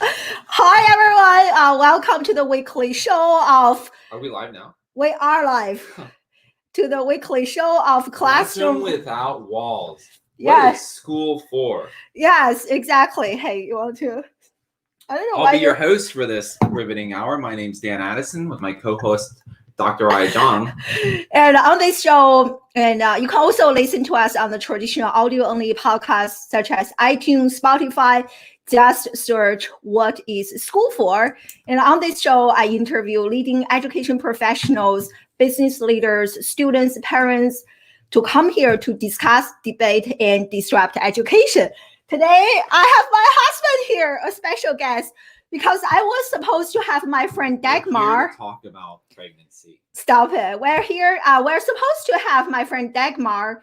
Hi, everyone. Welcome to the weekly show of... Are we live now? We are live. To the weekly show of Classroom Without Walls. Yes. What is school for? Yes, exactly. Hey, you want to... I don't know I'll why be your host for this riveting hour. My name's Dan Addison with my co-host, Dr. Ai Zhang. And on this show, and you can also listen to us on the traditional audio-only podcasts such as iTunes, Spotify. Just search "What is School For?" And on this show, I interview leading education professionals, business leaders, students, parents to come here to discuss, debate, and disrupt education. Today, I have my husband here, a special guest, because I was supposed to have my friend Dagmar. We're here to talk about pregnancy. Stop it. We're here. We're supposed to have my friend Dagmar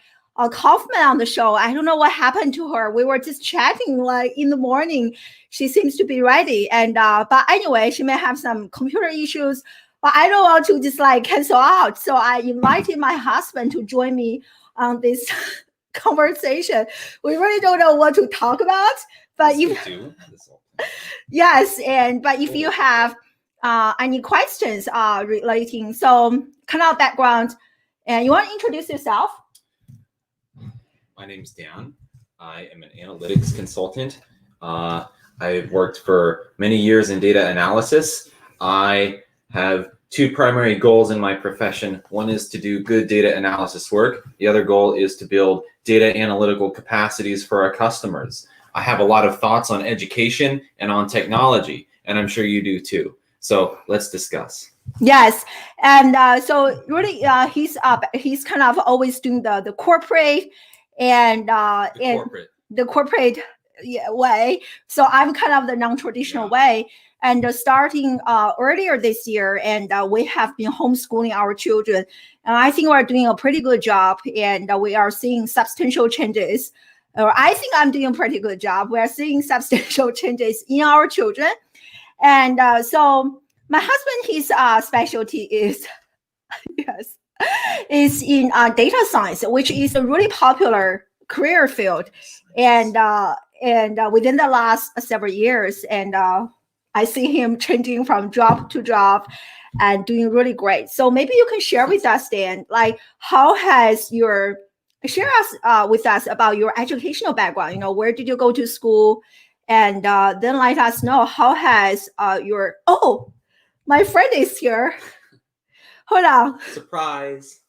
Kauffman on the show. I don't know what happened to her. We were just chatting like in the morning. She seems to be ready. And but anyway, she may have some computer issues. But I don't want to just like cancel out. So I invited my husband to join me on this conversation. We really don't know what to talk about. But yes, and but if you have any questions relating, so kind of background, and you want to introduce yourself? My name's Dan. I am an analytics consultant. I've worked for many years in data analysis. I have two primary goals in my profession. One is to do good data analysis work. The other goal is to build data analytical capacities for our customers. I have a lot of thoughts on education and on technology, and I'm sure you do too. So let's discuss. Yes, and so really, he's kind of always doing the corporate and the corporate way. So I'm kind of the non-traditional way. And starting earlier this year, and we have been homeschooling our children. And I think we're doing a pretty good job, and we are seeing substantial changes. Or I think I'm doing a pretty good job. We're seeing substantial changes in our children. And so my husband, his specialty is, yes, is in data science, which is a really popular career field. And within the last several years, and I see him changing from job to job and doing really great. So maybe you can share with us, Dan, like how has your, share us with us about your educational background. You know, where did you go to school? And then let us know how has your, oh, my friend is here. Hold on. Surprise.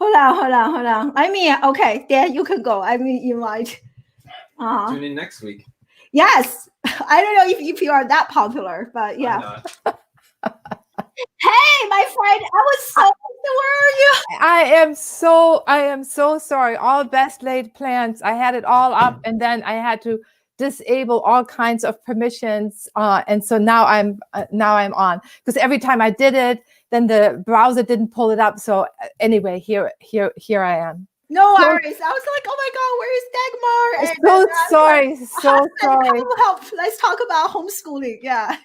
Hold on. I mean, okay, Dan, you can go. I mean, invite. Tune in next week. Yes. I don't know if you are that popular, but yeah. Hey, my friend, I was so, where are you? I am so sorry. All best laid plans. I had it all up, and then I had to disable all kinds of permissions, and so now I'm on, because every time I did it, then the browser didn't pull it up. So anyway, here I am. No worries. I was like, oh my God, where is Dagmar? So sorry. Help. Let's talk about homeschooling. Yeah.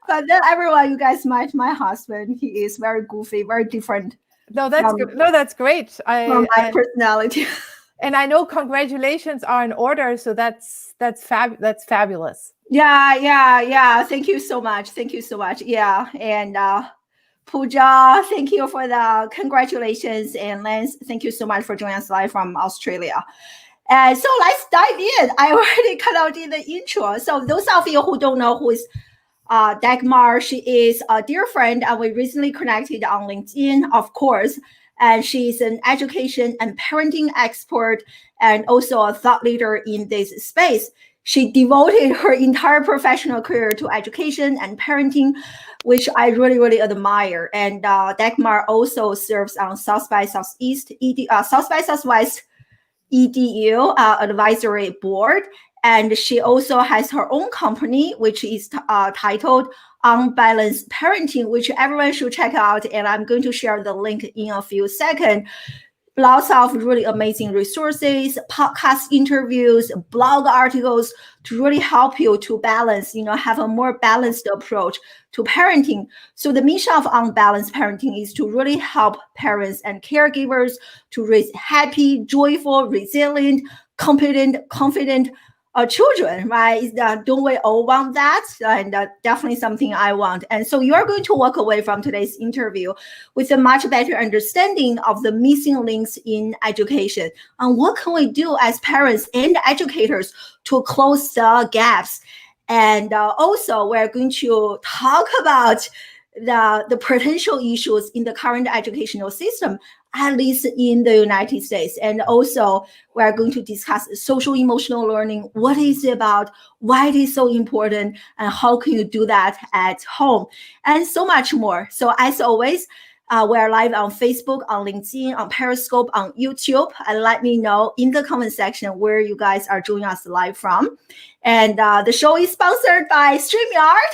But then everyone, you guys met my husband. He is very goofy, very different. No, that's great. From my personality. And I know congratulations are in order, so that's fabulous. Yeah. Thank you so much. Yeah, and Pooja, thank you for the congratulations, and Lance, thank you so much for joining us live from Australia. And so let's dive in. I already kind of did the intro. So those of you who don't know who is Dagmar, she is a dear friend, and we recently connected on LinkedIn, of course. And she's an education and parenting expert, and also a thought leader in this space. She devoted her entire professional career to education and parenting, which I really, really admire. And Dagmar also serves on South by Southwest EDU advisory board. And she also has her own company, which is titled Unbalanced Parenting, which everyone should check out. And I'm going to share the link in a few seconds. Lots of really amazing resources, podcast interviews, blog articles to really help you to balance, have a more balanced approach to parenting. So the mission of Unbalanced Parenting is to really help parents and caregivers to raise happy, joyful, resilient, confident, children, right? Don't we all want that? And definitely something I want. And so you are going to walk away from today's interview with a much better understanding of the missing links in education. And what can we do as parents and educators to close the gaps? And also, we're going to talk about the potential issues in the current educational system, at least in the United States. And also, we're going to discuss social emotional learning. What is it about? Why it is so important? And how can you do that at home? And so much more. So as always, we're live on Facebook, on LinkedIn, on Periscope, on YouTube. And let me know in the comment section where you guys are joining us live from. And the show is sponsored by StreamYard,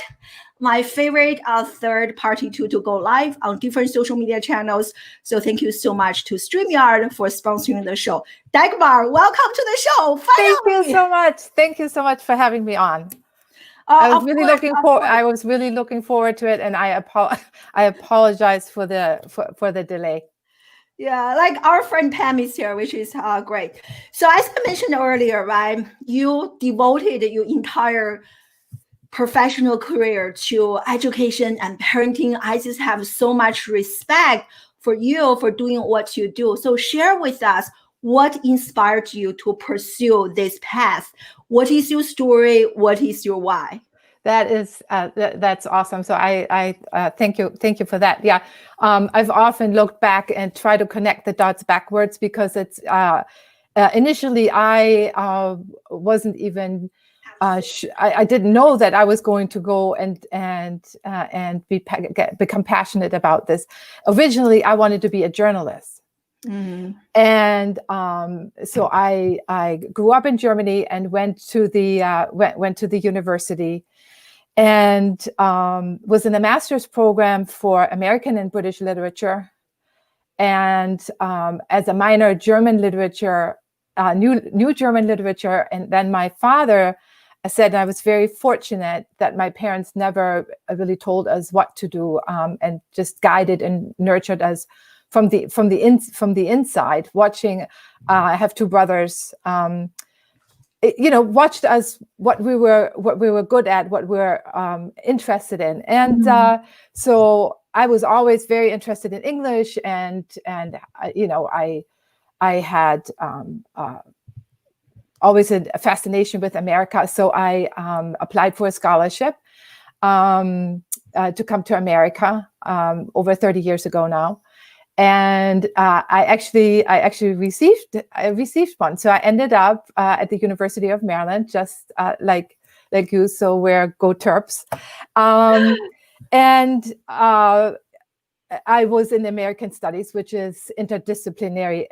my favorite third party to go live on different social media channels. So thank you so much to StreamYard for sponsoring the show. Dagmar, welcome to the show. Finally. Thank you so much. Thank you so much for having me on. I was really looking forward to it, and I apologize for the delay. Yeah, like our friend Pam is here, which is great. So as I mentioned earlier, right, you devoted your entire professional career to education and parenting. I just have so much respect for you for doing what you do. So share with us what inspired you to pursue this path. What is your story? What is your why? That's awesome. So I thank you for that. Yeah, I've often looked back and try to connect the dots backwards, because it's initially I wasn't even I didn't know that I was going to go and become passionate about this. Originally, I wanted to be a journalist. Mm-hmm. And so I grew up in Germany and went to the university, and was in a master's program for American and British literature, and as a minor German literature, new German literature. And then my father said, I was very fortunate that my parents never really told us what to do, and just guided and nurtured us from the inside. Watching, I have two brothers. Watched us what we were good at, what we were interested in, and so I was always very interested in English, and I had always a fascination with America. So I applied for a scholarship to come to America over 30 years ago now. And I actually received one. So I ended up at the University of Maryland, just like you. So we're Go Terps. And I was in American Studies, which is interdisciplinary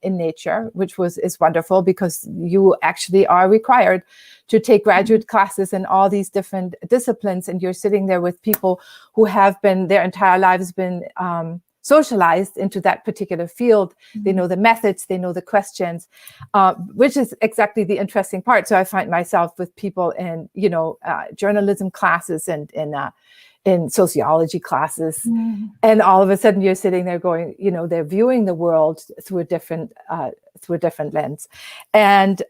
in nature, which is wonderful, because you actually are required to take graduate classes in all these different disciplines, and you're sitting there with people who have been their entire lives been socialized into that particular field. Mm-hmm. They know the methods, they know the questions, which is exactly the interesting part. So I find myself with people in journalism classes and in sociology classes, and all of a sudden you're sitting there going, they're viewing the world through a different lens. And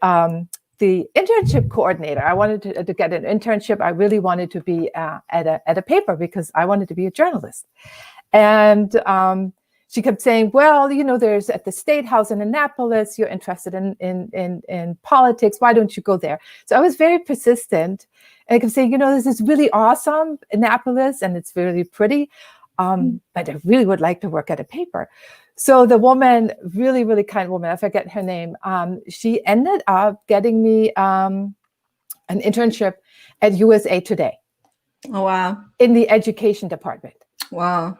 the internship coordinator, I wanted to get an internship. I really wanted to be at a paper, because I wanted to be a journalist. And she kept saying, well, there's at the State House in Annapolis, you're interested in politics, why don't you go there? So I was very persistent. And I kept saying, this is really awesome, Annapolis, and it's really pretty, but I really would like to work at a paper. So the woman, really, really kind woman, I forget her name, she ended up getting me an internship at USA Today. Oh, wow. In the education department. Wow.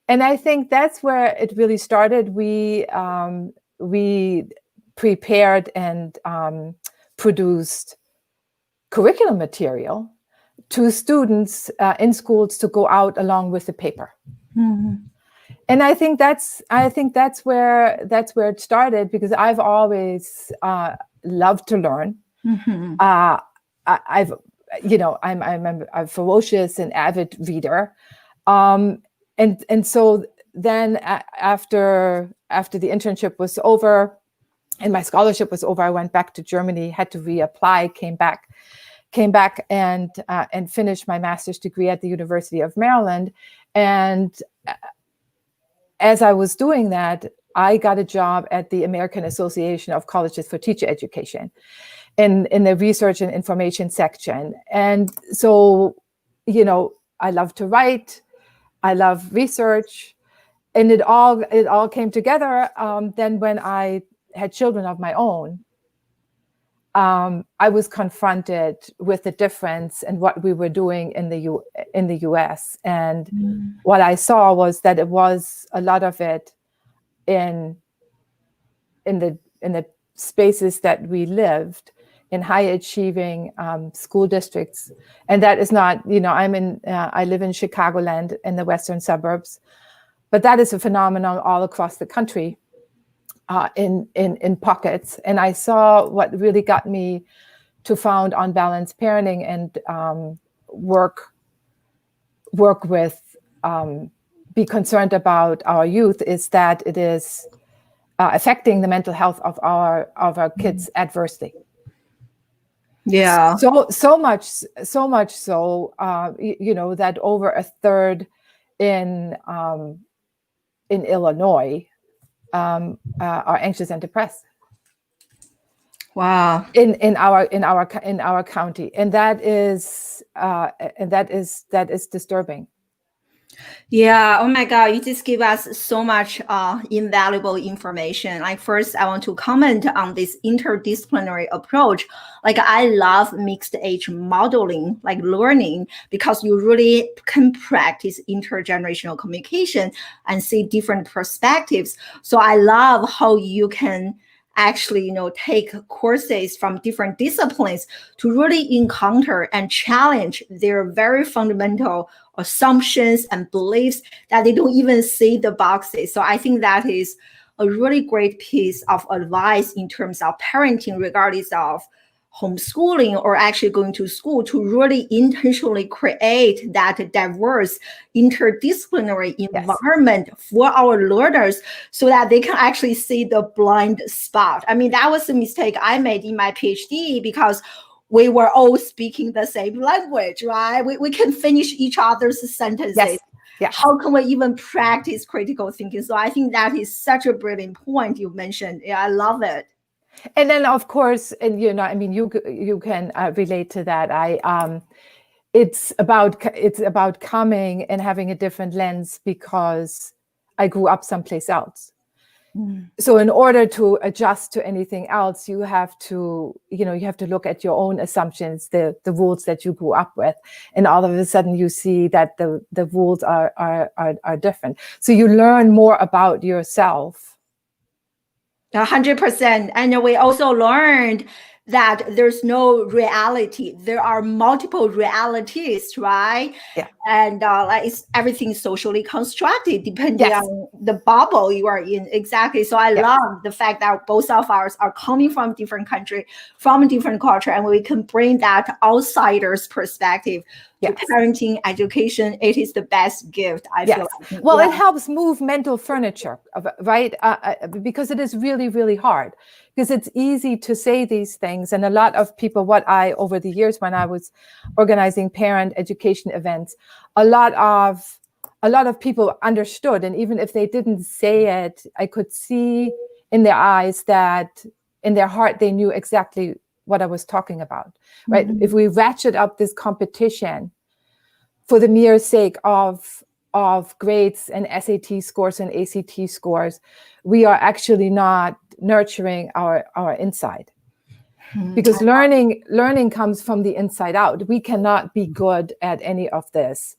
And I think that's where it really started. We prepared and produced curriculum material to students in schools to go out along with the paper. Mm-hmm. And I think that's where it started, because I've always loved to learn. Mm-hmm. I'm a ferocious and avid reader. And so then after the internship was over, and my scholarship was over, I went back to Germany, had to reapply, came back and finished my master's degree at the University of Maryland. And as I was doing that, I got a job at the American Association of Colleges for Teacher Education in the research and information section. And so, you know, I love to write, I love research, and it all came together. Then when I had children of my own, I was confronted with the difference in what we were doing in the U.S. And what I saw was that it was a lot of it in the spaces that we lived in, high achieving school districts. And that is not, you know, I live in Chicagoland in the western suburbs, but that is a phenomenon all across the country. In pockets. And I saw what really got me to found Unbalanced Parenting and work with, be concerned about our youth, is that it is affecting the mental health of our kids adversely. Yeah. So much so, you know, that over a third in Illinois are anxious and depressed. Wow. In our county, and that is disturbing. Yeah. Oh my God. You just give us so much invaluable information. Like, first, I want to comment on this interdisciplinary approach. Like, I love mixed age modeling, like learning, because you really can practice intergenerational communication and see different perspectives. So I love how you can actually, you know, take courses from different disciplines to really encounter and challenge their very fundamental assumptions and beliefs that they don't even see the boxes. So I think that is a really great piece of advice in terms of parenting, regardless of homeschooling or actually going to school, to really intentionally create that diverse interdisciplinary environment for our learners so that they can actually see the blind spot. I mean, that was a mistake I made in my PhD, because we were all speaking the same language, right? We can finish each other's sentences. Yes. Yeah. How can we even practice critical thinking? So I think that is such a brilliant point you mentioned. Yeah, I love it. And then, of course, and you know, I mean, you can relate to that. It's about coming and having a different lens, because I grew up someplace else. So in order to adjust to anything else, you have to look at your own assumptions, the rules that you grew up with, and all of a sudden you see that the rules are different. So you learn more about yourself. 100%. And we also learned that there's no reality. There are multiple realities, right? Yeah. And like everything socially constructed depending on the bubble you are in. Exactly. So I love the fact that both of us are coming from different country, from different culture, and we can bring that outsider's perspective to parenting, education. It is the best gift, I feel like. Well, it helps move mental furniture, right? Because it is really, really hard. Because it's easy to say these things. And a lot of people, over the years when I was organizing parent education events, a lot of people understood. And even if they didn't say it, I could see in their eyes that in their heart, they knew exactly what I was talking about, right? If we ratchet up this competition for the mere sake of grades and SAT scores and ACT scores, we are actually not nurturing our inside. Because learning comes from the inside out. We cannot be good at any of this,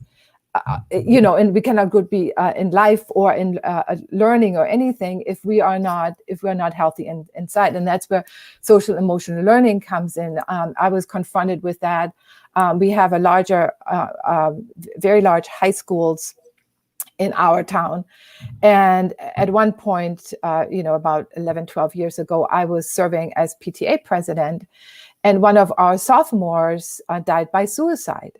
and we cannot be in life or in learning or anything if we're not healthy inside. And that's where social emotional learning comes in. I was confronted with that. We have very large high schools in our town. And at one point, about 11, 12 years ago, I was serving as PTA president, and one of our sophomores died by suicide.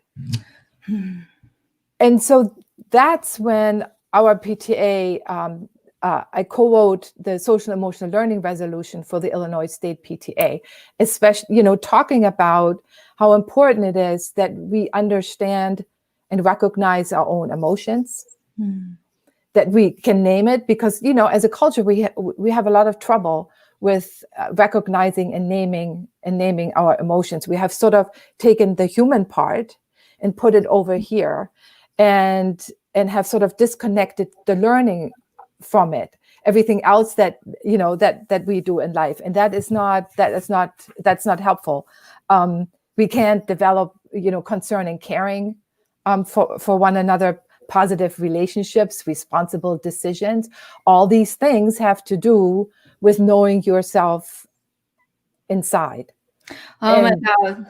And so that's when our PTA I co-wrote the social emotional learning resolution for the Illinois State PTA, especially, talking about how important it is that we understand and recognize our own emotions, that we can name it, because, as a culture, we have a lot of trouble with recognizing and naming our emotions. We have sort of taken the human part and put it over here, and have sort of disconnected the learning from it, everything else that that we do in life, and that's not helpful. We can't develop concern and caring for one another, positive relationships, responsible decisions. All these things have to do with knowing yourself inside. Oh my God.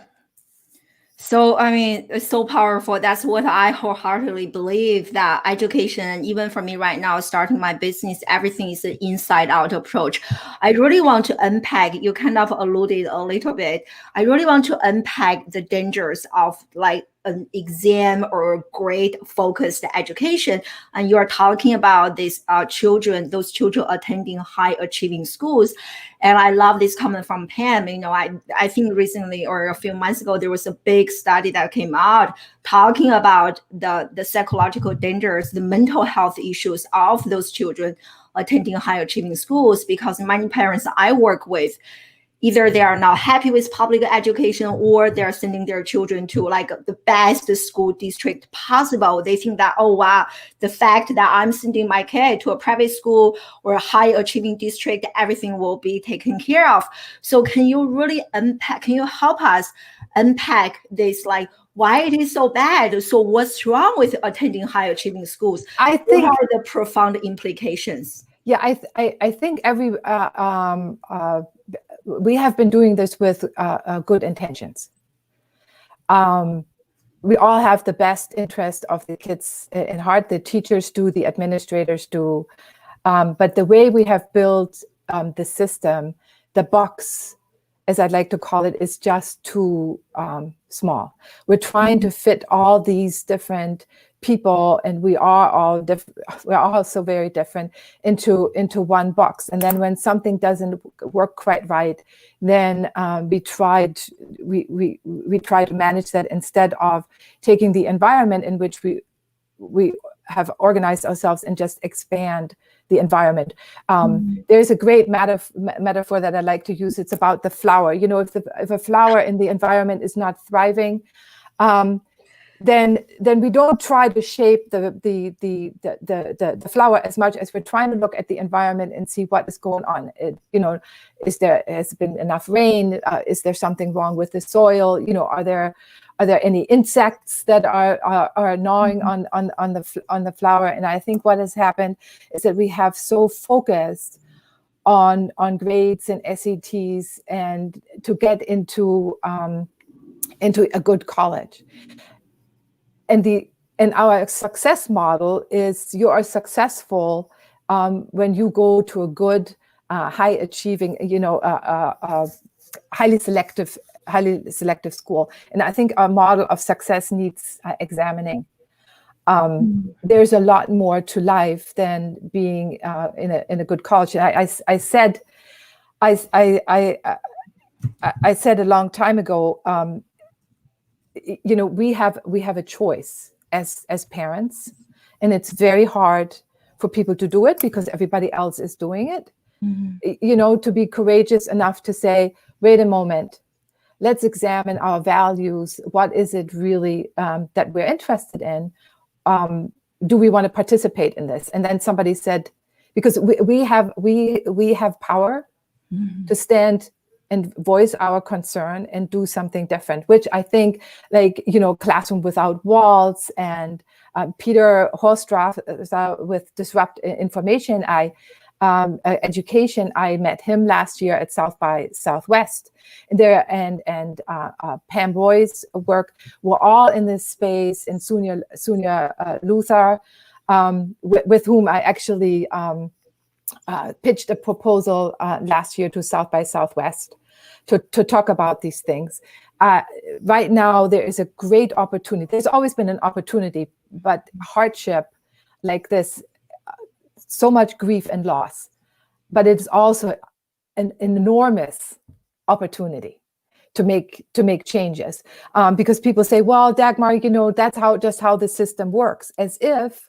So, I mean, it's so powerful. That's what I wholeheartedly believe, that education, even for me right now, starting my business, everything is an inside out approach. I really want to unpack, you kind of alluded a little bit. I really want to unpack the dangers of like an exam or grade focused education. And you are talking about these those children attending high achieving schools. And I love this comment from Pam. I think recently or a few months ago, there was a big study that came out talking about the psychological dangers, the mental health issues of those children attending high achieving schools, because many parents I work with, either they are not happy with public education, or they're sending their children to like the best school district possible. They think that, oh, wow, the fact that I'm sending my kid to a private school or a high achieving district, everything will be taken care of. So can you help us unpack this, like why it is so bad? So what's wrong with attending high achieving schools? I think what are the profound implications? Yeah, I think we have been doing this with good intentions. We all have the best interest of the kids in heart. The teachers do, the administrators do. But the way we have built the system, the box, as I'd like to call it, is just too small. We're trying to fit all these different people, and we are all different. We're all so very different into one box. And then when something doesn't work quite right, then we try to manage that, instead of taking the environment in which we have organized ourselves and just expand the environment. There's a great metaphor that I like to use. It's about the flower. If a flower in the environment is not thriving, then we don't try to shape the flower as much as we're trying to look at the environment and see what is going on. Has been enough rain? Is there something wrong with the soil? Are there any insects that are gnawing on the flower? And I think what has happened is that we have so focused on grades and SATs and to get into a good college. And our success model is you are successful when you go to a good, high achieving, highly selective school. And I think our model of success needs examining. There's a lot more to life than being in a good college. I said a long time ago, we have a choice as parents, and it's very hard for people to do it because everybody else is doing it. To be courageous enough to say, wait a moment, let's examine our values. What is it really that we're interested in? Do we want to participate in this? And then somebody said, because we have power to stand and voice our concern and do something different, which I think, Classroom Without Walls and Peter Horstraff with Disrupt Information Education. I met him last year at South by Southwest. And Pam Roy's work. We're all in this space, and Sunya Luther, with whom I actually pitched a proposal last year to South by Southwest to talk about these things. Right now, there is a great opportunity. There's always been an opportunity, but hardship like this so much grief and loss, but it's also an enormous opportunity to make changes, because people say, well, Dagmar, that's just how the system works, as if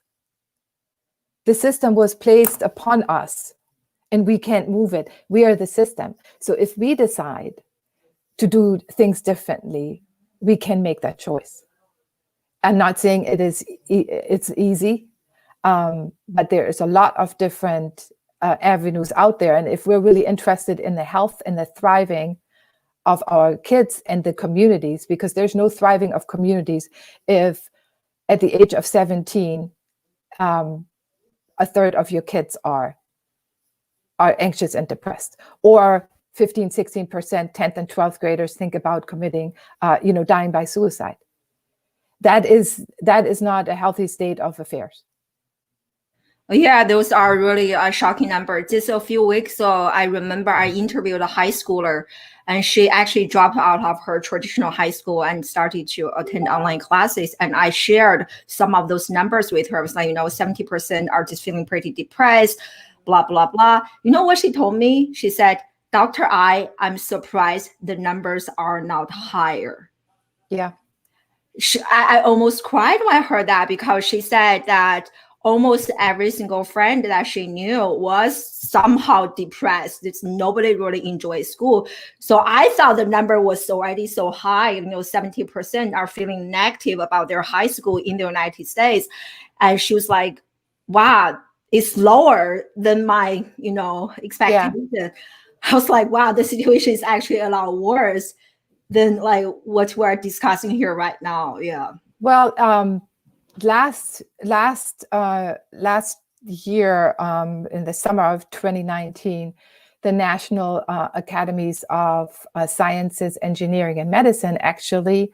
the system was placed upon us and we can't move it. We are the system. So if we decide to do things differently, we can make that choice. I'm not saying it's easy, but there is a lot of different avenues out there. And if we're really interested in the health and the thriving of our kids and the communities, because there's no thriving of communities if at the age of 17, a third of your kids are anxious and depressed, or 15, 16%, 10th and 12th graders think about committing, dying by suicide. That is not a healthy state of affairs. Yeah, those are really shocking numbers. Just a few weeks ago, I remember I interviewed a high schooler, and she actually dropped out of her traditional high school and started to attend online classes. And I shared some of those numbers with her. I was like, 70% are just feeling pretty depressed, blah, blah, blah. You know what she told me? She said, Dr. I'm surprised the numbers are not higher. Yeah. I almost cried when I heard that, because she said that almost every single friend that she knew was somehow depressed. Nobody really enjoys school. So I thought the number was already so high. 70% are feeling negative about their high school in the United States. And she was like, wow, it's lower than my, expectation. Yeah. I was like, wow, the situation is actually a lot worse than like what we're discussing here right now. Yeah. Well, last year, in the summer of 2019, the National Academies of Sciences, Engineering, and Medicine actually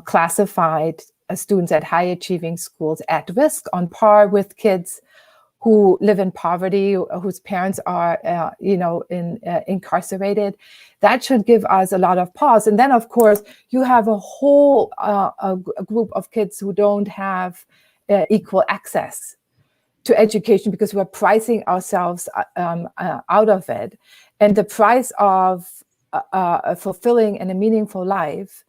classified students at high achieving schools at risk, on par with kids who live in poverty, whose parents are, incarcerated. That should give us a lot of pause. And then, of course, you have a whole a group of kids who don't have equal access to education, because we're pricing ourselves out of it. And the price of fulfilling and a meaningful life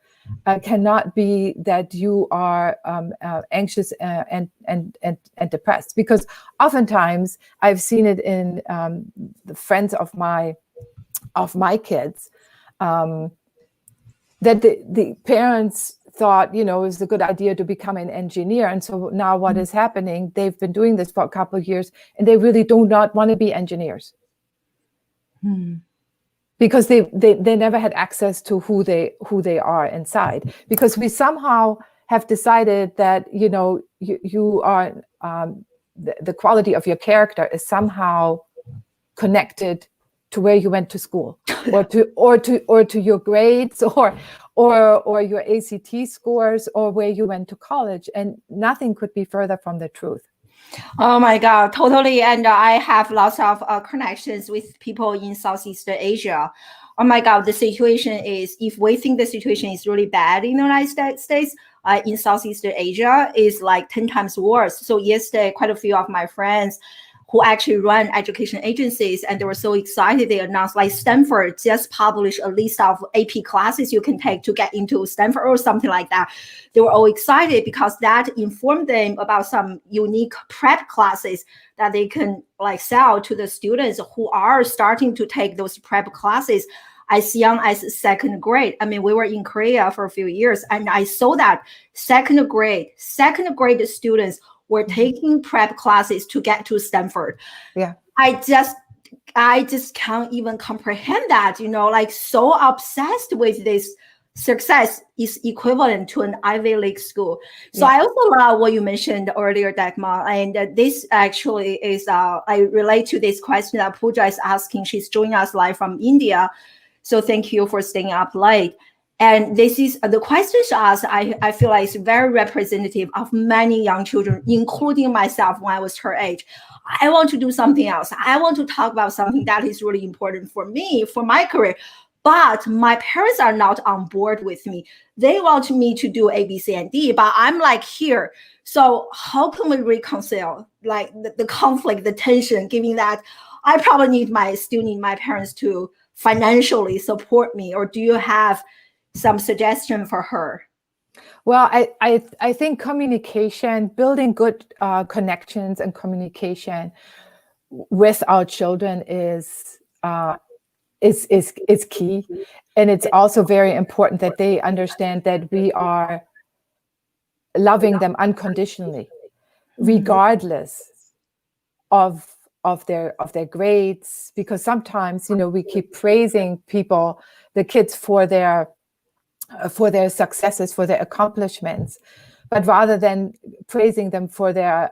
cannot be that you are anxious and depressed, because oftentimes I've seen it in the friends of my kids, that the parents thought, it was a good idea to become an engineer. And so now what is happening, they've been doing this for a couple of years and they really do not want to be engineers. Because they never had access to who they are inside, because we somehow have decided that you are the quality of your character is somehow connected to where you went to school, or to your grades, or your ACT scores, or where you went to college, and nothing could be further from the truth. Oh my God, totally. And I have lots of connections with people in Southeast Asia. Oh my God, the situation is, if we think the situation is really bad in the United States, in Southeast Asia is like 10 times worse. So yesterday, quite a few of my friends who actually run education agencies, and they were so excited. They announced like Stanford just published a list of AP classes you can take to get into Stanford or something like that. They were all excited because that informed them about some unique prep classes that they can like sell to the students who are starting to take those prep classes as young as second grade. I mean, we were in Korea for a few years, and I saw that second grade students were taking prep classes to get to Stanford. Yeah. I just can't even comprehend that, like so obsessed with this success is equivalent to an Ivy League school. So I also love what you mentioned earlier, Dagmar, and this actually is, I relate to this question that Pooja is asking. She's joining us live from India. So thank you for staying up late. And this is the question she asked, I feel like it's very representative of many young children, including myself when I was her age. I want to do something else. I want to talk about something that is really important for me, for my career. but my parents are not on board with me. They want me to do A, B, C, and D, but I'm like here. So how can we reconcile like the conflict, the tension, given that I probably still need my parents to financially support me? Or do you have some suggestion for her? Well, I think communication, building good connections and communication with our children is key, and it's also very important that they understand that we are loving them unconditionally, regardless of their grades, because sometimes we keep praising people, the kids, for their successes, for their accomplishments, but rather than praising them for their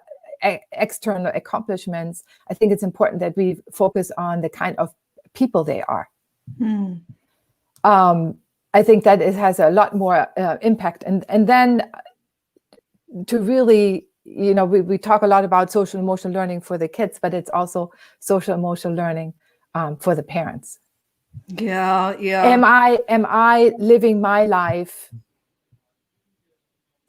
external accomplishments, I think it's important that we focus on the kind of people they are. I think that it has a lot more impact, and then to really, we talk a lot about social emotional learning for the kids, but it's also social emotional learning for the parents. Yeah. Am I living my life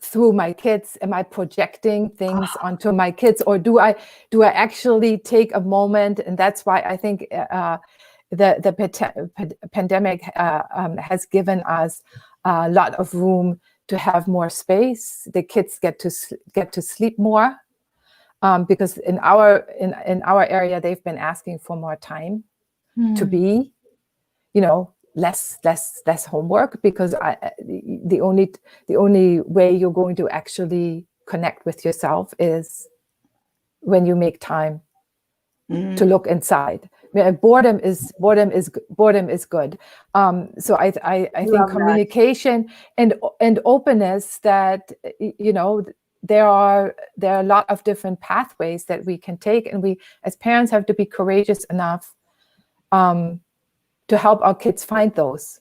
through my kids? Am I projecting things onto my kids, or do I actually take a moment? And that's why I think the pandemic has given us a lot of room to have more space. The kids get to sleep more, because in our area they've been asking for more time to be, less homework, because the only way you're going to actually connect with yourself is when you make time to look inside. Boredom is good. So I think communication and openness, that there are a lot of different pathways that we can take, and we as parents have to be courageous enough to help our kids find those.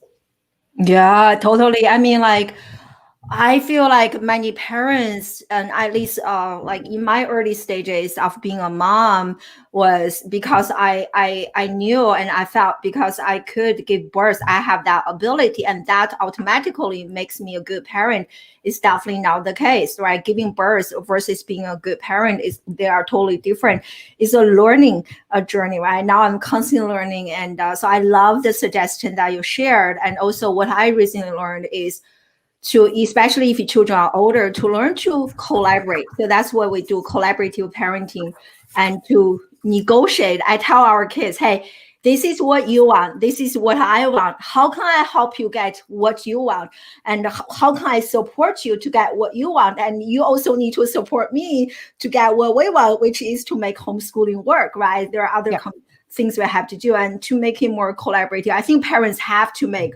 Yeah, totally. I mean, like, I feel like many parents, and at least like in my early stages of being a mom, was because I knew and I felt because I could give birth, I have that ability, and that automatically makes me a good parent. Is definitely not the case, right? Giving birth versus being a good parent, they are totally different. It's a learning journey, right? Now I'm constantly learning, and so I love the suggestion that you shared. And also what I recently learned is to, especially if your children are older, to learn to collaborate. So that's what we do, collaborative parenting, and to negotiate. I tell our kids, hey, this is what you want. This is what I want. How can I help you get what you want? And how can I support you to get what you want? And you also need to support me to get what we want, which is to make homeschooling work, right? There are other things we have to do, and to make it more collaborative. I think parents have to make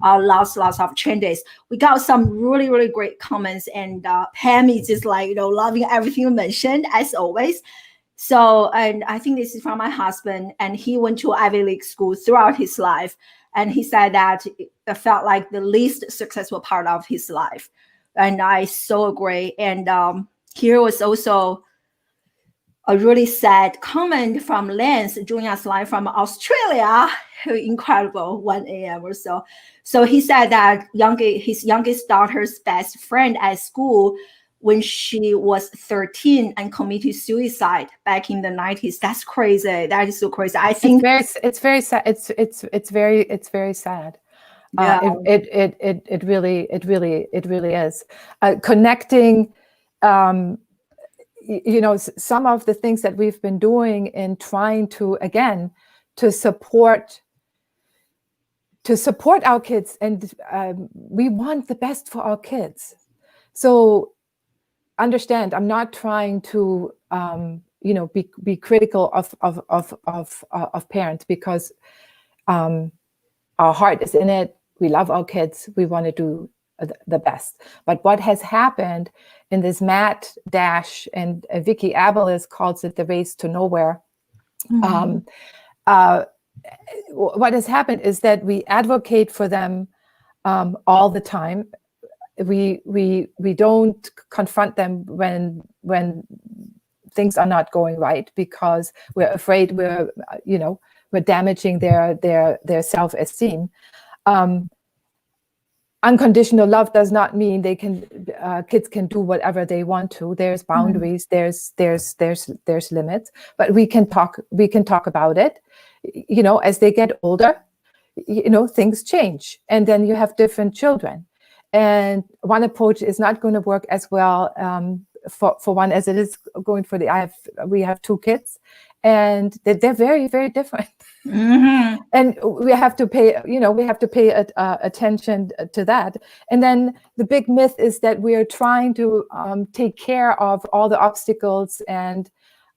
lots of changes. We got some really, really great comments, and Pam is just like, loving everything you mentioned as always. So, and I think this is from my husband, and he went to Ivy League school throughout his life. And he said that it felt like the least successful part of his life. And I so agree. And here was also a really sad comment from Lance, joining us live from Australia. Incredible, 1 a.m. or so. So he said that his youngest daughter's best friend at school, when she was 13, and committed suicide back in the 90s. That's crazy. That is so crazy. I think it's very sad. It's very sad. Yeah. It really is. Connecting. Some of the things that we've been doing in trying to, again, to support our kids, and we want the best for our kids. So understand, I'm not trying to be critical of parents, because our heart is in it. We love our kids. We want to do the best. But what has happened in this mad dash, and Vicky Abeles calls it the race to nowhere. What has happened is that we advocate for them all the time. We don't confront them when things are not going right, because we're afraid we're damaging their self-esteem. Unconditional love does not mean they can kids can do whatever they want to. There's boundaries, there's limits, but we can talk about it. As they get older, things change, and then you have different children, and one approach is not going to work as well for one as it is going for we have 2 kids, and they're very, very different. And we have to pay attention to that. And then the big myth is that we are trying to take care of all the obstacles and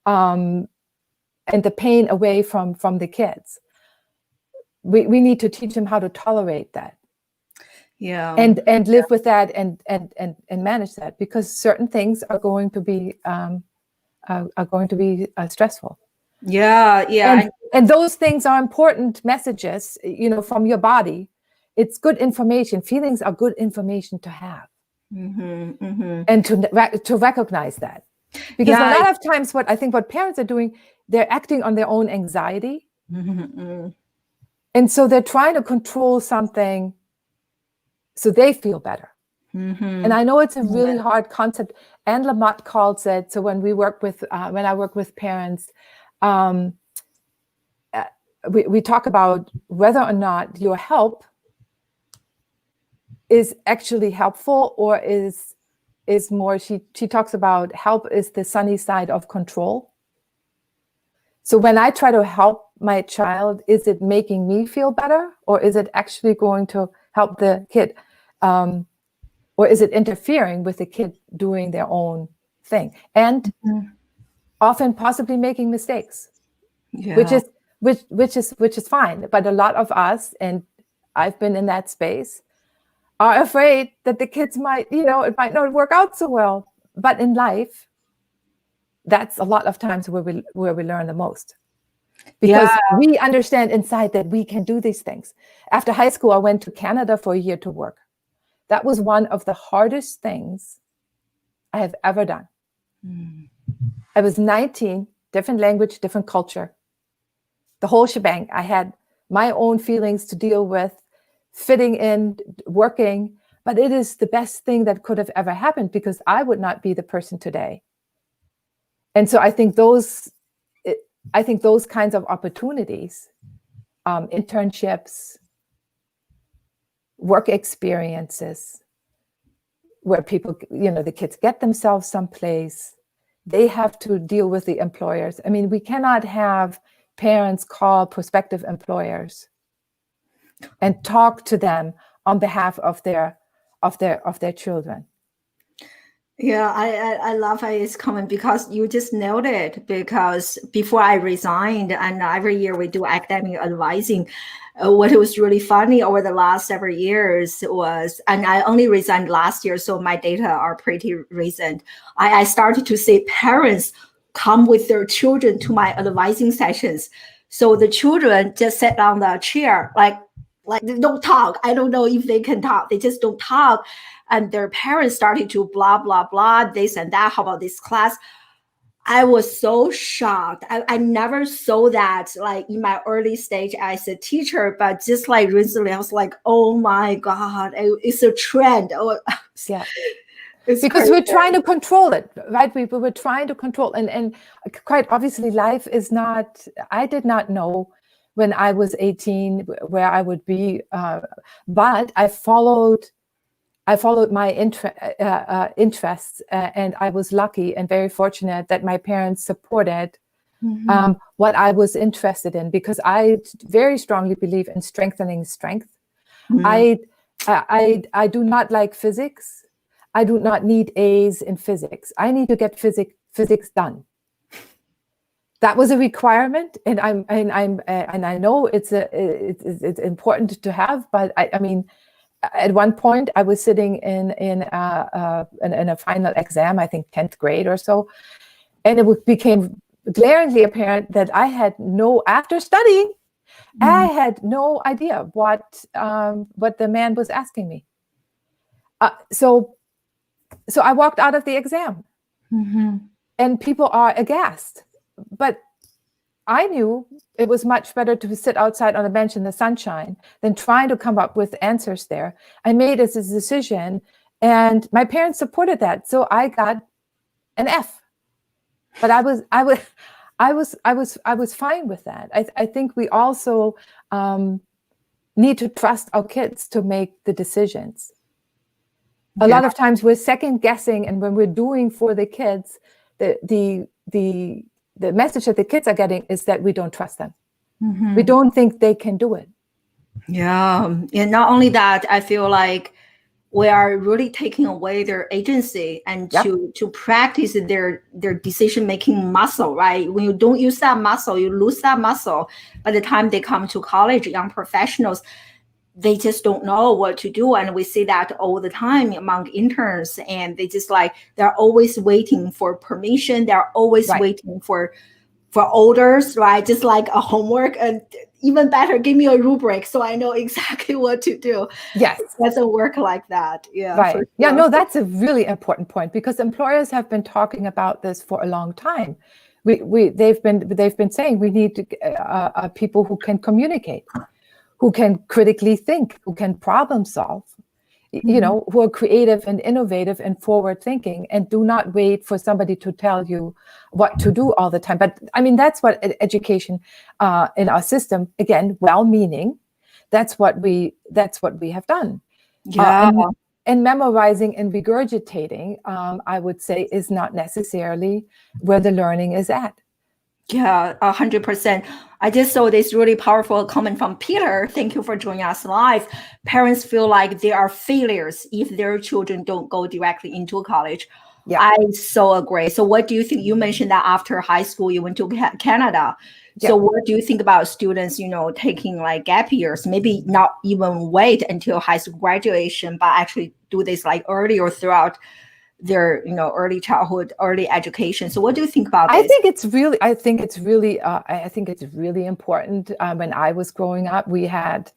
the pain away from the kids. We need to teach them how to tolerate that. Yeah. And live with that and manage that, because certain things are going to be stressful. Yeah. And those things are important messages, from your body. It's good information. Feelings are good information to have. And to recognize that. Because a lot of times what parents are doing, they're acting on their own anxiety. And so they're trying to control something so they feel better. And I know it's a really hard concept. Anne Lamott calls it, so when I work with parents, we talk about whether or not your help is actually helpful or is more, she talks about help is the sunny side of control. So when I try to help my child, is it making me feel better, or is it actually going to help the kid? Or is it interfering with the kid doing their own thing? And often possibly making mistakes, which is fine. But a lot of us, and I've been in that space, are afraid that the kids might, it might not work out so well. But in life, that's a lot of times where we learn the most. Because we understand inside that we can do these things. After high school, I went to Canada for a year to work. That was one of the hardest things I have ever done. I was 19, different language, different culture, the whole shebang. I had my own feelings to deal with, fitting in, working, but it is the best thing that could have ever happened, because I would not be the person today. And so I think those kinds of opportunities, internships, work experiences, where people, the kids get themselves someplace, they have to deal with the employers. I mean, we cannot have parents call prospective employers and talk to them on behalf of their children. Yeah, I love how it's coming, because you just nailed it. Because before I resigned, and every year we do academic advising, what was really funny over the last several years was, and I only resigned last year, so my data are pretty recent. I started to see parents come with their children to my advising sessions. So the children just sit on the chair, like they don't talk. I don't know if they can talk. They just don't talk. And their parents started to blah, blah, blah, this and that. How about this class? I was so shocked. I never saw that like in my early stage as a teacher, but just like recently, I was like, oh my God, it's a trend. Oh, yeah. Because crazy. We're trying to control it, right? We're trying to control, and quite obviously life is not, I did not know when I was 18 where I would be, but I followed my interests, and I was lucky and very fortunate that my parents supported what I was interested in, because I very strongly believe in strengthening strength. I do not like physics. I do not need A's in physics. I need to get physics done. That was a requirement, and I know it's important to have, but I mean. At one point, I was sitting in a final exam, I think 10th grade or so, and it became glaringly apparent that after studying, I had no idea what the man was asking me. So I walked out of the exam, and people are aghast. But I knew it was much better to sit outside on a bench in the sunshine than trying to come up with answers there. I made a decision, and my parents supported that, so I got an F. But I was fine with that. I think we also need to trust our kids to make the decisions. A lot of times we're second guessing, and when we're doing for the kids, the message that the kids are getting is that we don't trust them. Mm-hmm. We don't think they can do it. Yeah. And not only that, I feel like we are really taking away their agency and to practice their decision-making muscle, right? When you don't use that muscle, you lose that muscle. By the time they come to college, young professionals, they just don't know what to do. And we see that all the time among interns, and they just they're always waiting for permission. They're always waiting for orders, right? Just like a homework, and even better, give me a rubric so I know exactly what to do. Yes. It doesn't work like that. Yeah. Right. Sure. Yeah, no, that's a really important point, because employers have been talking about this for a long time. They've been saying we need to, people who can communicate, who can critically think, who can problem solve, who are creative and innovative and forward thinking, and do not wait for somebody to tell you what to do all the time. But I mean, that's what education in our system, again, well-meaning, that's what we have done. Yeah. And memorizing and regurgitating, I would say, is not necessarily where the learning is at. Yeah, 100%. I just saw this really powerful comment from Peter. Thank you for joining us live. Parents feel like they are failures if their children don't go directly into college. Yeah. I so agree. So what do you think? You mentioned that after high school, you went to Canada. Yeah. So what do you think about students, taking gap years, maybe not even wait until high school graduation, but actually do this early or throughout their early childhood, early education? So what do you think about this? I think it's really important. When I was growing up, we had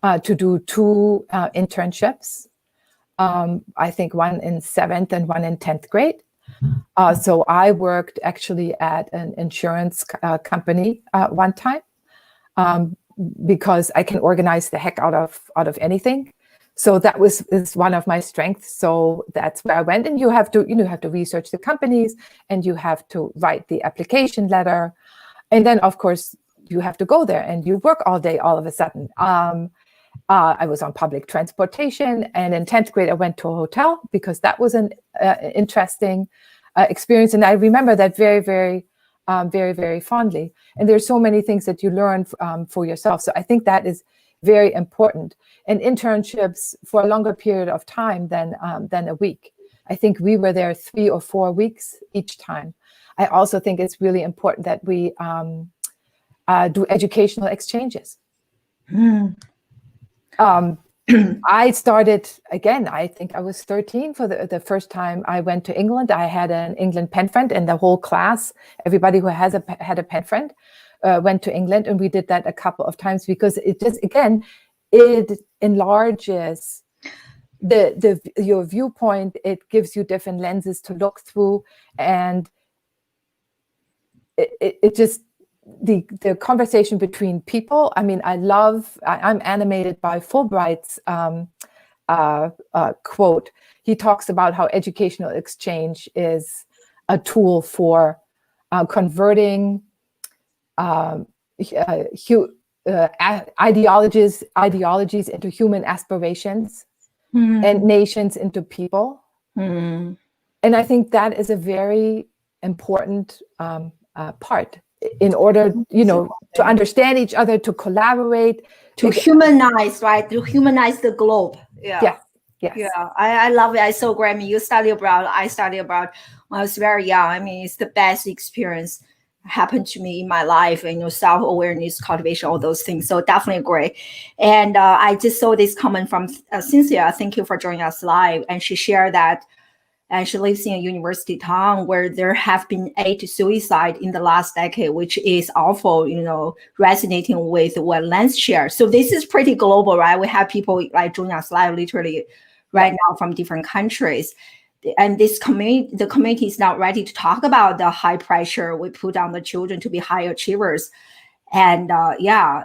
to do 2 internships. I think one in 7th and one in 10th grade. So I worked actually at an insurance company one time, because I can organize the heck out of anything. So that is one of my strengths. So that's where I went. And you have to research the companies, and you have to write the application letter. And then, of course, you have to go there and you work all day all of a sudden. I was on public transportation, and in 10th grade, I went to a hotel because that was an interesting experience. And I remember that very, very, very, very fondly. And there's so many things that you learn for yourself. So I think that is very important. And internships for a longer period of time than a week. I think we were there 3 or 4 weeks each time. I also think it's really important that we do educational exchanges. I started, again, I think I was 13 for the first time I went to England. I had an England pen friend, and the whole class, everybody who had a pen friend, went to England, and we did that a couple of times, because it just, again, it enlarges your viewpoint. It gives you different lenses to look through, and it just, the conversation between people. I mean, I'm animated by Fulbright's quote. He talks about how educational exchange is a tool for converting ideologies into human aspirations, and nations into people. And I think that is a very important part, in order, to understand each other, to collaborate, to humanize, right? To humanize the globe. Yeah. Yes. Yeah, I love it. I so agree. I mean, you study abroad. I studied abroad when I was very young. I mean, it's the best experience happened to me in my life, and self-awareness, cultivation, all those things. So definitely agree. And I just saw this comment from Cynthia. Thank you for joining us live. And she shared that, and she lives in a university town where there have been 8 suicides in the last decade, which is awful, resonating with what Lance shared. So this is pretty global, right? We have people joining us live literally right now from different countries. and the community is not ready to talk about the high pressure we put on the children to be high achievers. And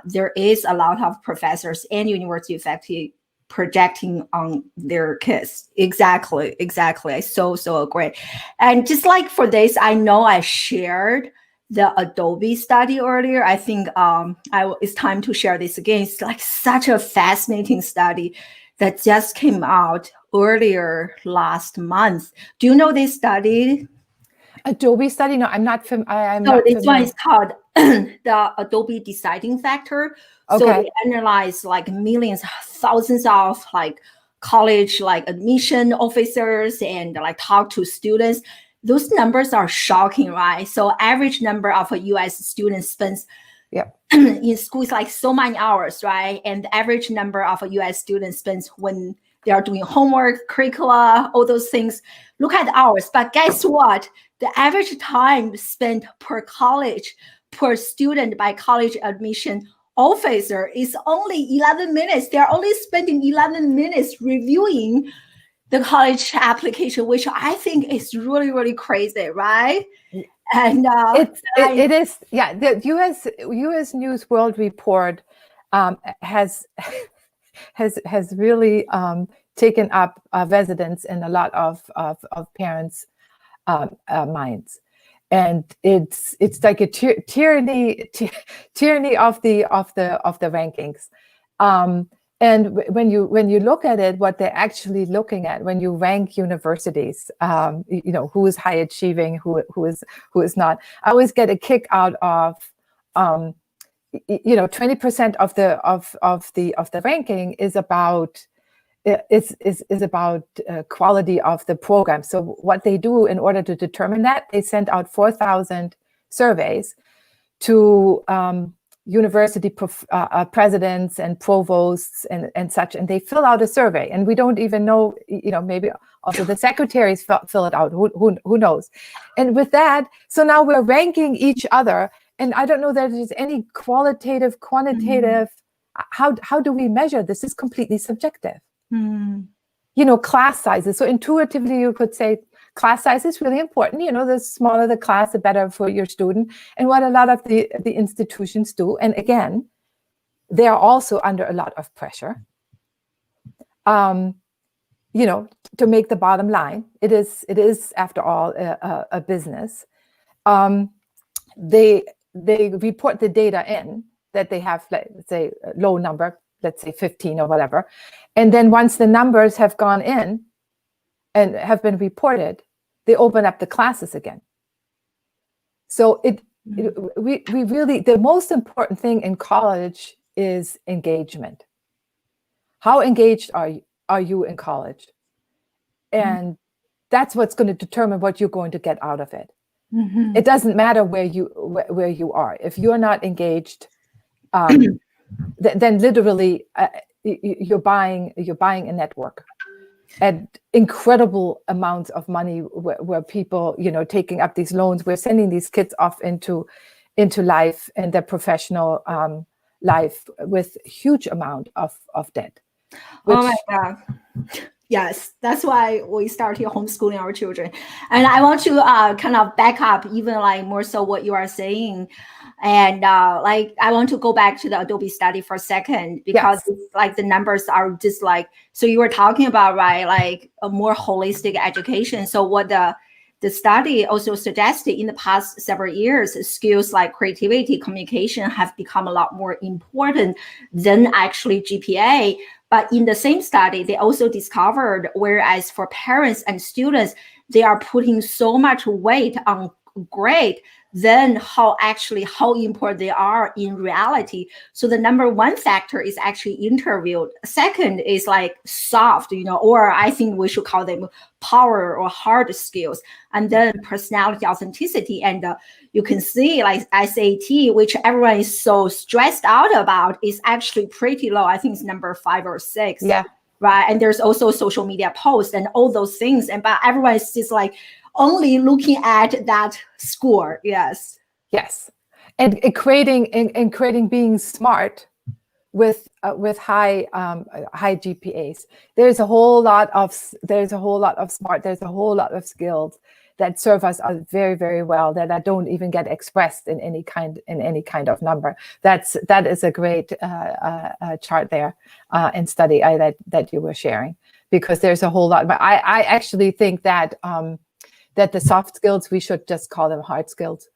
there is a lot of professors and university faculty projecting on their kids. Exactly. I so agree. And just like for this, I know I shared the Adobe study earlier. I think it's time to share this again. It's like such a fascinating study that just came out earlier last month. Do you know this study? Adobe Study? No, I'm not this familiar. one is called the Adobe Deciding Factor. Okay. So they analyze like millions, thousands of like college like admission officers and like talk to students. Those numbers are shocking, right? So average number of a U.S. student spends in school is like so many hours, right? And the average number of a U.S. student spends when they are doing homework, curricula, all those things. Look at the hours, but guess what? The average time spent per student by college admission officer is only 11 minutes. They're only spending 11 minutes reviewing the college application, which I think is really, really crazy, right? And it is, yeah. The U.S. News World Report has really taken up residence in a lot of parents' minds, and it's like a tyranny of the rankings. And when you look at it, what they're actually looking at when you rank universities, who is high achieving, who is not. I always get a kick out of 20% of the ranking is about quality of the program. So what they do in order to determine that, they send out 4,000 surveys to university presidents and provosts and such, and they fill out a survey, and we don't even know, maybe also the secretaries fill it out, who knows. And with that, so now we're ranking each other, and I don't know that there's any quantitative, how do we measure this? Is completely subjective. Class sizes. So intuitively you could say class size is really important. The smaller the class, the better for your student. And what a lot of the institutions do, and again, they are also under a lot of pressure, to make the bottom line. It is after all a business. They report the data in that they have, let's say, a low number, let's say 15 or whatever. And then once the numbers have gone in and have been reported, they open up the classes again. So we really, the most important thing in college is engagement. How engaged are you in college? And that's what's going to determine what you're going to get out of it. It doesn't matter where you are. If you're not engaged, then literally you're buying a network at incredible amounts of money, where people, taking up these loans, we're sending these kids off into life and their professional life with huge amount of debt. Oh my God. Yes, that's why we started homeschooling our children. And I want to kind of back up even like more so what you are saying. And I want to go back to the Adobe study for a second, because it's like the numbers are just like, so you were talking about, right, like a more holistic education. So what the study also suggested in the past several years, skills like creativity, communication have become a lot more important than actually GPA. But in the same study, they also discovered, whereas for parents and students, they are putting so much weight on grade than how important they are in reality. So the number one factor is actually interviewed. Second is like soft, or I think we should call them power or hard skills. And then personality, authenticity. And you can see like SAT, which everyone is so stressed out about, is actually pretty low. I think it's number 5 or 6. Yeah. Right. And there's also social media posts and all those things. But everyone is just like only looking at that score. Yes. And equating being smart with high GPAs. There's a whole lot of smart. There's a whole lot of skills that serve us very, very well that don't even get expressed in any kind of number. That is a great chart there and study that you were sharing, because there's a whole lot. But I actually think that that the soft skills, we should just call them hard skills.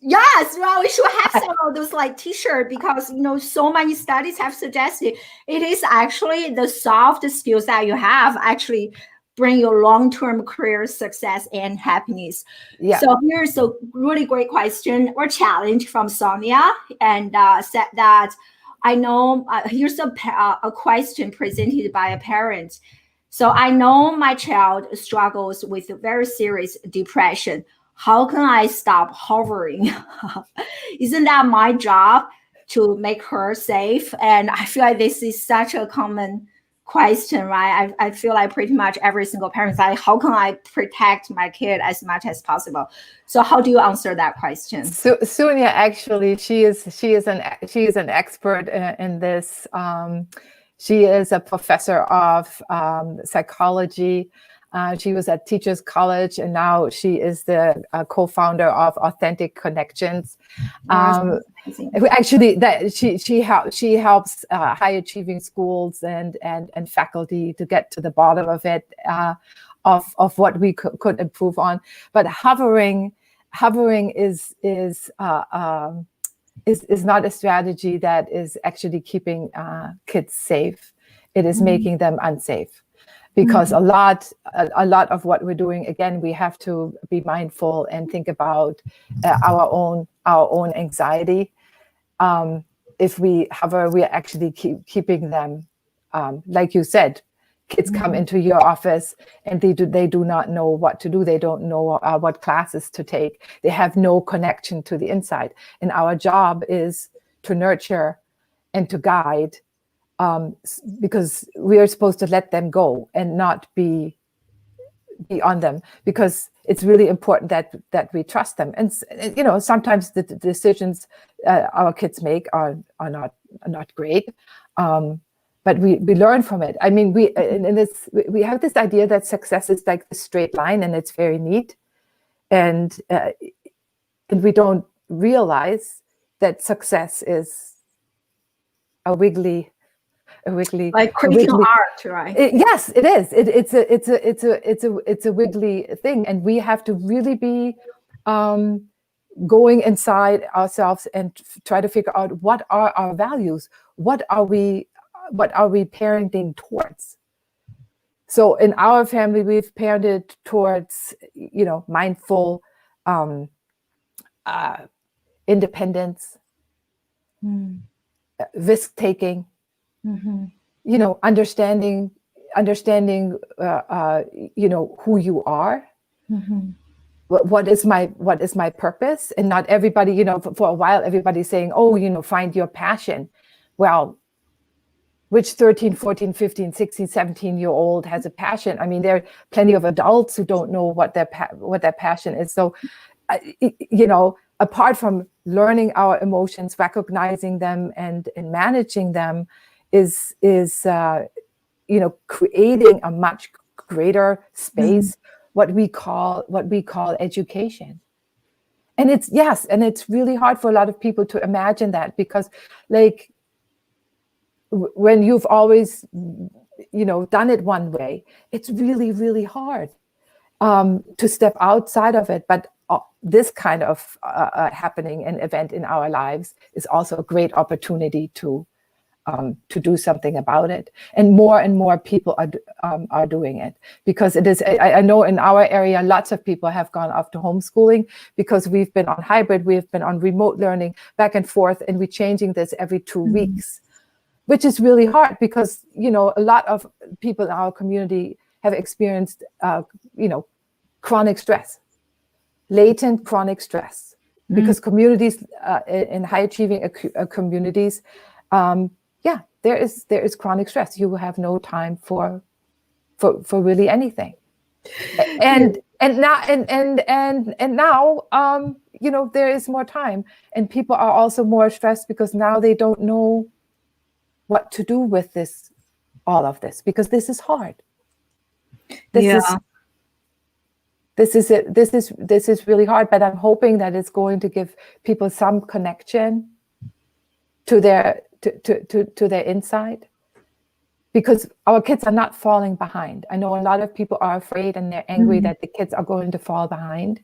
Yes, well, we should have some of those like t-shirt, because so many studies have suggested it is actually the soft skills that you have actually bring your long-term career success and happiness. Yeah. So here's a really great question or challenge from Sonia, and said that I know here's a question presented by a parent. So I know my child struggles with very serious depression. How can I stop hovering? Isn't that my job to make her safe? And I feel like this is such a common question, right? I feel like pretty much every single parent is like, how can I protect my kid as much as possible? So how do you answer that question? So Sonia, actually, she is an expert in this. She is a professor of psychology. She was at Teachers College, and now she is the co-founder of Authentic Connections. Actually, that she helps high achieving schools and faculty to get to the bottom of it, of what we could improve on. But hovering is not a strategy that is actually keeping kids safe. It is making them unsafe. Because a lot of what we're doing, again, we have to be mindful and think about our own anxiety. If we hover, we are actually keeping them, like you said. Kids come into your office and they do not know what to do. They don't know what classes to take. They have no connection to the inside. And our job is to nurture and to guide. Because we are supposed to let them go and not be on them, because it's really important that we trust them. And sometimes the decisions our kids make are not great, but we learn from it. I mean, we have this idea that success is like a straight line, and it's very neat, and we don't realize that success is a wiggly like creating art, right? Yes, it is. It's a wiggly thing, and we have to really be going inside ourselves and try to figure out what are our values. What are we parenting towards? So in our family, we've parented towards mindful independence, risk taking. Understanding who you are. What is my purpose? And not everybody, for a while, everybody's saying, oh, find your passion. Well, which 13, 14, 15, 16, 17-year-old has a passion? I mean, there are plenty of adults who don't know what their passion is. So, apart from learning our emotions, recognizing them and managing them, is creating a much greater space, what we call education. And it's really hard for a lot of people to imagine that, because like when you've always done it one way, it's really, really hard to step outside of it. But this kind of happening and event in our lives is also a great opportunity to do something about it, and more people are doing it, because it is. I know in our area, lots of people have gone off to homeschooling because we've been on hybrid, we've been on remote learning back and forth, and we're changing this every 2 weeks, which is really hard because a lot of people in our community have experienced chronic stress, latent chronic stress, because communities in high achieving communities. There is chronic stress. You will have no time for really anything. And now there is more time, and people are also more stressed because now they don't know what to do with this, all of this, because this is hard. This is really hard, but I'm hoping that it's going to give people some connection to their inside, because our kids are not falling behind. I know a lot of people are afraid and they're angry that the kids are going to fall behind.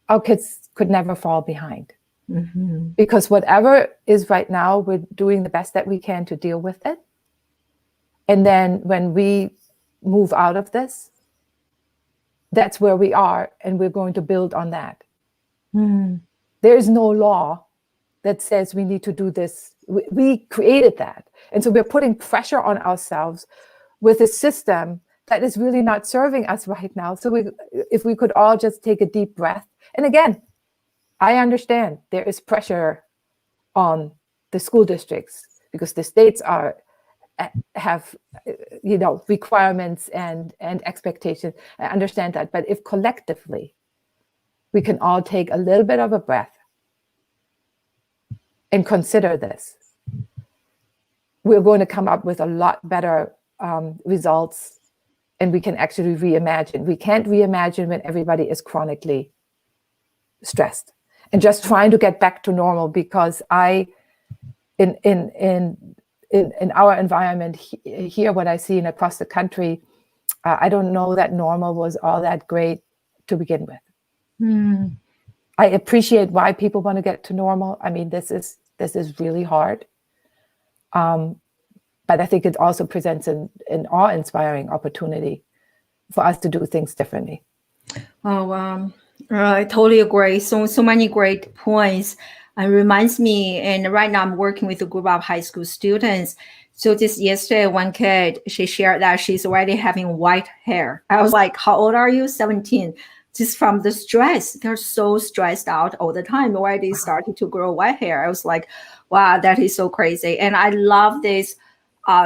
Our kids could never fall behind, because whatever is right now, we're doing the best that we can to deal with it. And then when we move out of this, that's where we are, and we're going to build on that. There is no law that says we need to do this. We created that. And so we're putting pressure on ourselves with a system that is really not serving us right now. So if we could all just take a deep breath. And again, I understand there is pressure on the school districts because the states have requirements and expectations. I understand that. But if collectively we can all take a little bit of a breath and consider this, we're going to come up with a lot better results, and we can actually reimagine. We can't reimagine when everybody is chronically stressed and just trying to get back to normal, because in our environment here, what I see and across the country, I don't know that normal was all that great to begin with. I appreciate why people want to get to normal. I mean, this is really hard. But I think it also presents an awe-inspiring opportunity for us to do things differently. Oh, wow. I totally agree. So many great points. It reminds me, and right now I'm working with a group of high school students. So just yesterday, one kid, she shared that she's already having white hair. I was like, how old are you? 17. Just from the stress. They're so stressed out all the time. Already started to grow white hair. I was like, wow, that is so crazy. And I love this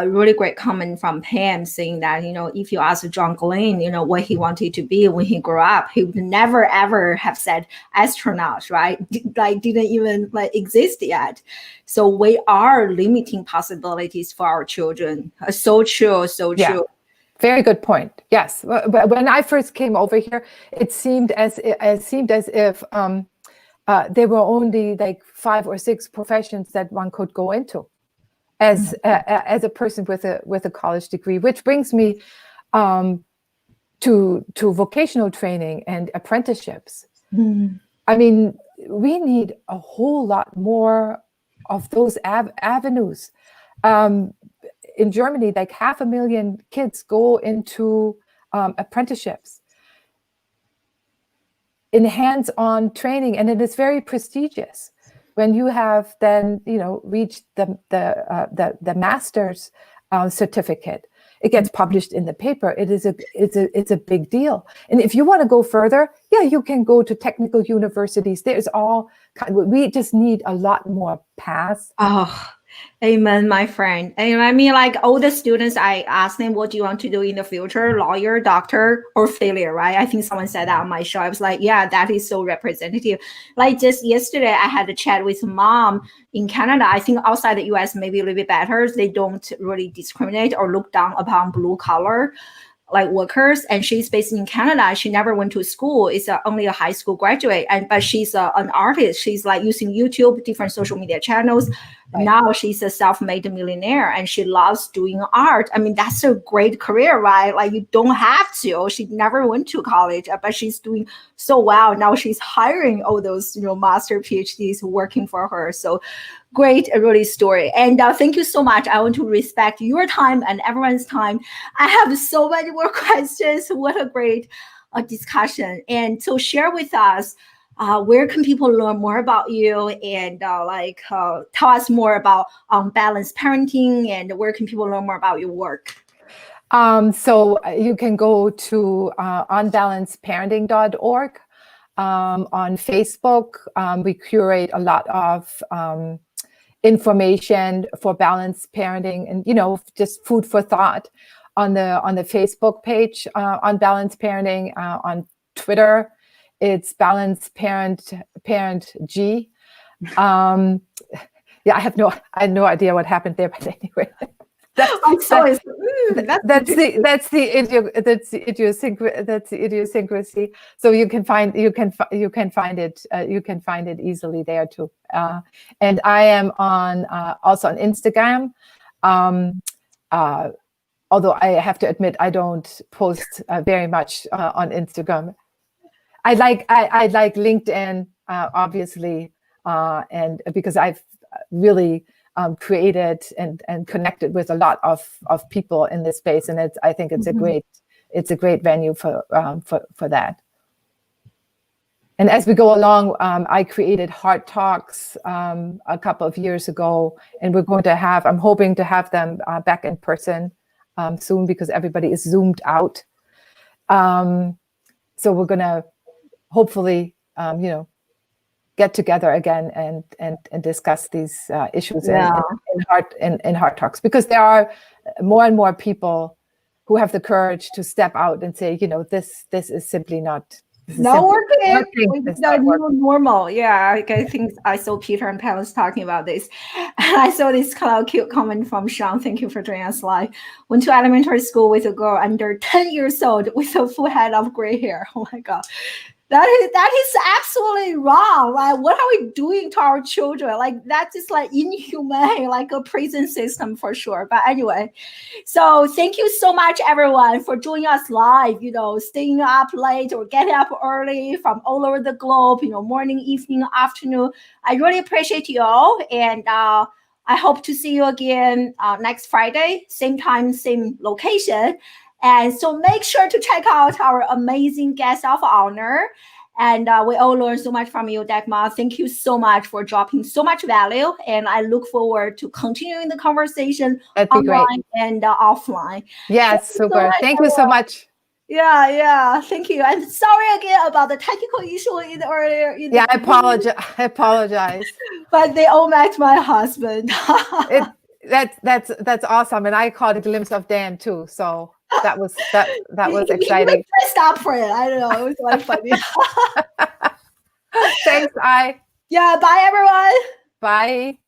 really great comment from Pam saying that, if you ask John Glenn, what he wanted to be when he grew up, he would never, ever have said astronaut, right? Didn't even exist yet. So we are limiting possibilities for our children. So true, so true. Yeah. Very good point. Yes. When I first came over here, it seemed as if there were only like 5 or 6 professions that one could go into as a person with a college degree, which brings me to vocational training and apprenticeships. I mean, we need a whole lot more of those avenues. In Germany, like 500,000 kids go into apprenticeships in hands-on training, and it is very prestigious. When you have then, reached the master's certificate, it gets published in the paper. It's a big deal. And if you want to go further, you can go to technical universities. There's we just need a lot more paths. Oh, amen, my friend. And I mean, like all the students, I asked them, what do you want to do in the future? Lawyer, doctor, or failure, right? I think someone said that on my show. I was like, yeah, that is so representative. Like just yesterday, I had a chat with mom in Canada. I think outside the US, maybe a little bit better. They don't really discriminate or look down upon blue collar workers, and she's based in Canada. She never went to school. It's only a high school graduate, but she's an artist. She's using YouTube, different social media channels. Right. Now she's a self-made millionaire, and she loves doing art. I mean, that's a great career, right? You don't have to. She never went to college, but she's doing so well. Now she's hiring all those, master PhDs working for her. So great, really story. And thank you so much. I want to respect your time and everyone's time. I have so many more questions. What a great discussion. And so share with us, where can people learn more about you, and tell us more about balanced parenting, and where can people learn more about your work? So you can go to unbalancedparenting.org. On Facebook, we curate a lot of information for balanced parenting, and just food for thought on the Facebook page on balanced parenting. On Twitter, it's balanced parent G. Yeah, I had no idea what happened there, but anyway. That's the idiosyncrasy. So you can find it easily there too. And I am on also on Instagram. Although I have to admit I don't post very much on Instagram. I like LinkedIn obviously, and because I've really created and connected with a lot of people in this space, and I think it's a great venue for that. And as we go along, I created Heart Talks a couple of years ago, and I'm hoping to have them back in person soon, because everybody is zoomed out. So we're gonna hopefully get together again and discuss these issues in Heart Talks, because there are more and more people who have the courage to step out and say, this is simply not. Working with the new normal. Yeah, I think I saw Peter and Pam was talking about this. And I saw this kind of cute comment from Sean. Thank you for joining us live. Went to elementary school with a girl under 10 years old with a full head of gray hair. Oh my God. That is absolutely wrong. Like, what are we doing to our children? Like, that is like inhumane, like a prison system for sure. But anyway, so thank you so much, everyone, for joining us live, staying up late or getting up early from all over the globe, morning, evening, afternoon. I really appreciate you all. And I hope to see you again next Friday, same time, same location. And so make sure to check out our amazing guest of honor. And we all learned so much from you, Dagmar. Thank you so much for dropping so much value. And I look forward to continuing the conversation online and offline. Yes, super. Thank you so much. Yeah. Thank you. And sorry again about the technical issue earlier. I apologize. But they all met my husband. That's awesome. And I caught a glimpse of Dan too. So that was exciting. He pressed up for it. I don't know. It was like funny. Thanks, Yeah, bye everyone. Bye.